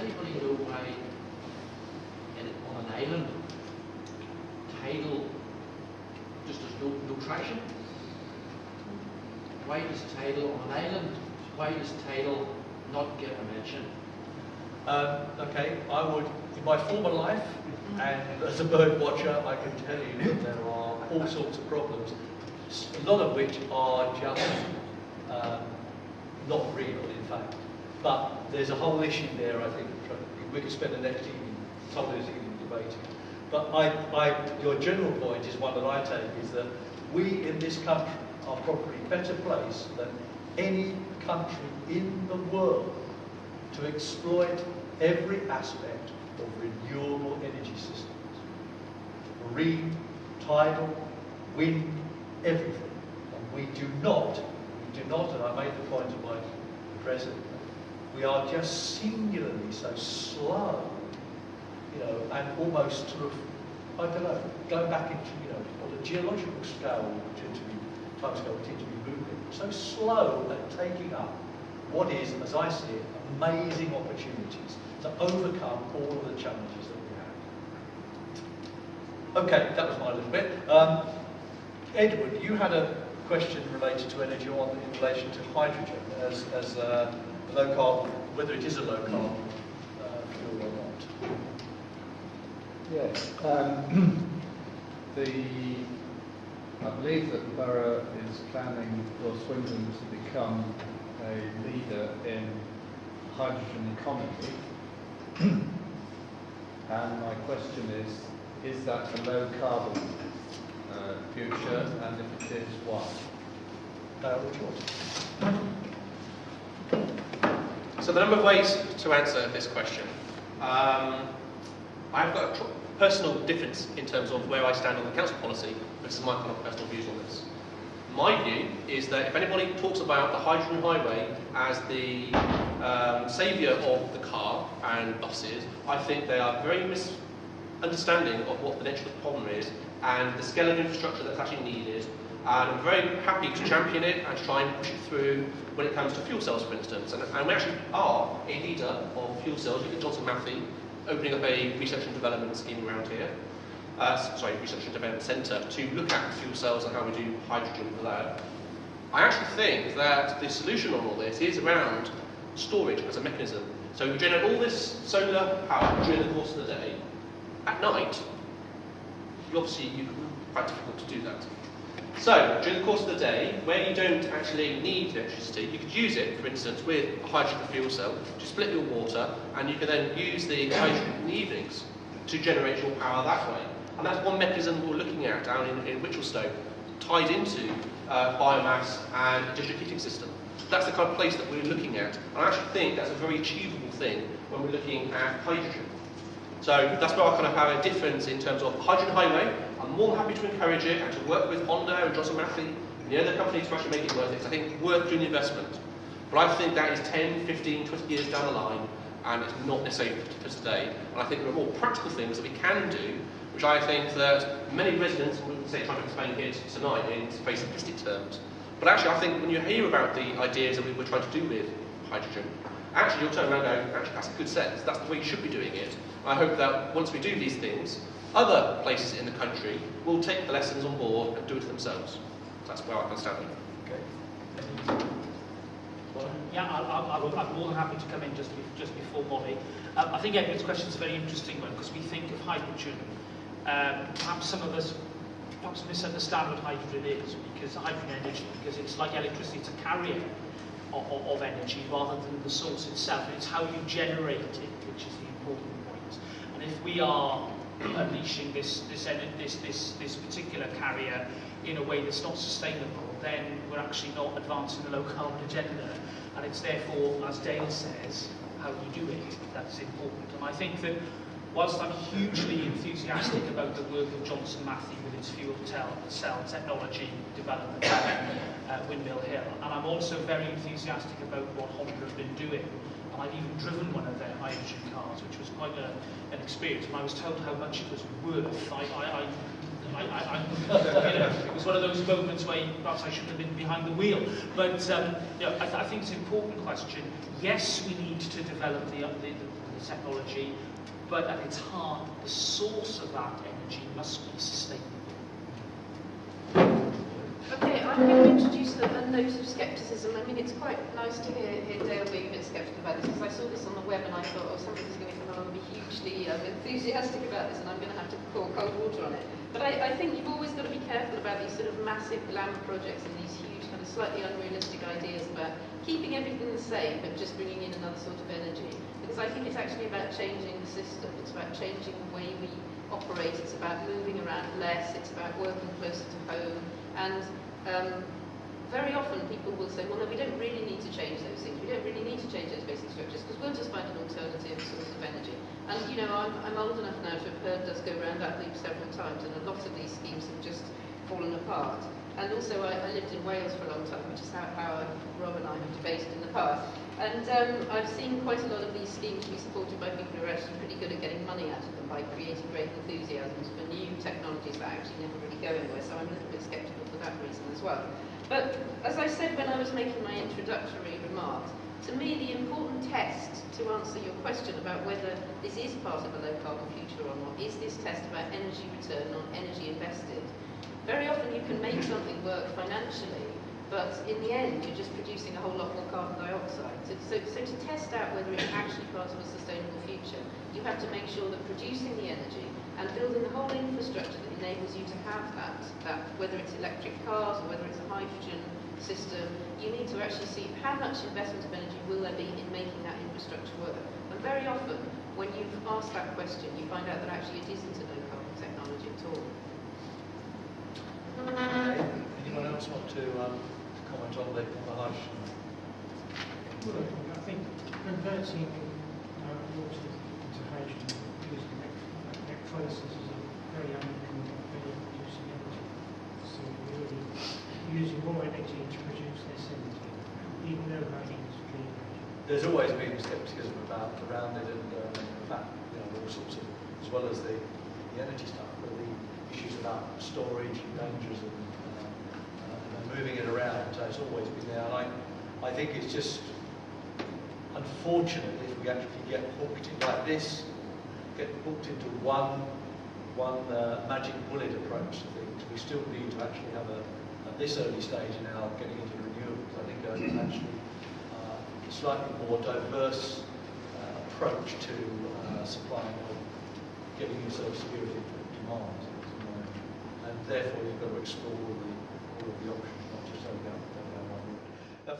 anybody know why on an island tidal just has no traction? Why does tidal on an island? Why does tidal not get a mention? Okay, I would, in my former life, and as a bird watcher, I can tell you that there are all sorts of problems, a lot of which are just not real, in fact. But there's a whole issue there, I think, we could spend the next evening, some of this evening debating. But your general point is one that I take, is that we in this country are probably better placed than any country in the world to exploit every aspect of renewable energy systems. Marine, tidal, wind, everything. And we do not, and I made the point to my president, we are just singularly so slow, you know, and almost sort of, I don't know, going back into, you know, on the geological scale, time scale we tend to be moving, so slow at taking up what is, as I see it, amazing opportunities to overcome all of the challenges that we have. Okay, that was my little bit. Edward, you had a question related to energy in relation to hydrogen as a low carbon, whether it is a low carbon fuel or not. Yes. I believe that the borough is planning for Swindon to become a leader in hydrogen economy. And my question is that a low carbon future, and if it is, why? So there are a number of ways to answer this question. I've got a personal difference in terms of where I stand on the council policy, but this is my kind of personal views on this. My view is that if anybody talks about the hydrogen highway as the saviour of the car and buses, I think they are very misunderstanding of what the nature of the problem is and the scale of infrastructure that's actually needed. And I'm very happy to champion it and to try and push it through when it comes to fuel cells, for instance. And we actually are a leader of fuel cells. Look at Johnson Matthey opening up a research and development scheme around here. Research and development centre to look at fuel cells and how we do hydrogen for that. I actually think that the solution on all this is around storage as a mechanism. So we generate all this solar power during the course of the day. At night, you quite difficult to do that. So during the course of the day, where you don't actually need electricity, you could use it, for instance, with a hydrogen fuel cell to split your water, and you can then use the hydrogen in the evenings to generate your power that way. And that's one mechanism we're looking at down in Whitchelstowe, tied into biomass and a district heating system. That's the kind of place that we're looking at. And I actually think that's a very achievable thing when we're looking at hydrogen. So that's where I kind of have a difference in terms of hydrogen highway. I'm more than happy to encourage it and to work with Honda and Johnson Matthey and the other companies to actually make it worth it. I think it's worth doing the investment. But I think that is 10, 15, 20 years down the line, and it's not necessarily for today. And I think there are more practical things that we can do, which I think that many residents, and we'll say trying to explain here tonight in very simplistic terms, but actually I think when you hear about the ideas that we're trying to do with hydrogen, actually you'll turn around and go, actually that's a good sense, that's the way you should be doing it. And I hope that once we do these things, other places in the country will take the lessons on board and do it themselves. That's where I can stand on it. Okay. Yeah, I'm more than happy to come in just before Molly. I think Edward's question is a very interesting one, because we think of hydrogen. Perhaps some of us misunderstand what hydrogen is, because hydrogen energy, because it's like electricity, it's a carrier of energy rather than the source itself. It's how you generate it, which is the important point. And if we are unleashing this particular carrier in a way that's not sustainable, then we're actually not advancing the low carbon agenda. And it's therefore, as Dale says, how you do it that's important. And I think that whilst I'm hugely enthusiastic about the work of Johnson Matthey with its fuel cell technology development at Windmill Hill, and I'm also very enthusiastic about what Honda have been doing. And I've even driven one of their hydrogen cars, which was quite an experience. When I was told how much it was worth, it was one of those moments where perhaps I shouldn't have been behind the wheel. But I think it's an important question. Yes, we need to develop the technology, but at its heart, the source of that energy must be sustainable. Okay, I'm going to introduce a note of scepticism. I mean, it's quite nice to hear Dale being a bit sceptical about this, because I saw this on the web and I thought, oh, somebody's going to come along and be hugely enthusiastic about this, and I'm going to have to pour cold water on it. But I think you've always got to be careful about these sort of massive glamour projects and these huge, kind of slightly unrealistic ideas about keeping everything the same, but just bringing in another sort of energy. Because I think it's actually about changing the system. It's about changing the way we operate. It's about moving around less. It's about working closer to home. And very often people will say, well, no, we don't really need to change those things. We don't really need to change those basic structures because we'll just find an alternative source of energy. And, you know, I'm old enough now to have heard us go around that loop several times, and a lot of these schemes have just fallen apart. And also, I lived in Wales for a long time, which is how Rob and I have debated in the past. And I've seen quite a lot of these schemes be supported by people who are actually pretty good at getting money out of them by creating great enthusiasms for new technologies that actually never really go anywhere. So I'm a little bit sceptical for that reason as well. But as I said when I was making my introductory remarks, to me the important test to answer your question about whether this is part of a low carbon future or not is this test about energy return on energy invested. Very often you can make something work financially, but in the end you're just producing a whole lot more carbon dioxide. So to test out whether it's actually part of a sustainable future, you have to make sure that producing the energy and building the whole infrastructure that enables you to have that whether it's electric cars or whether it's a hydrogen system, you need to actually see how much investment of energy will there be in making that infrastructure work. And very often, when you've asked that question, you find out that actually it isn't a low carbon technology at all. Okay. Anyone else want to comment on the hydrogen? Well, I think converting water into hydrogen using electrolysis is a very uneconomic way of producing energy. So we're really using more energy to produce less energy, even though hydrogen is clean energy. There's always been scepticism around it, and in fact, you know, all sorts of, as well as the energy stuff, but the issues about storage and dangers and moving it around. So it's always been there. And I think it's just unfortunate if we actually get hooked in like this, get hooked into one magic bullet approach to things. We still need to actually have at this early stage now getting into renewables. I think actually a slightly more diverse approach to supplying or getting yourself security for demand. And therefore you've got to explore all of the options, not just go down one route. Now,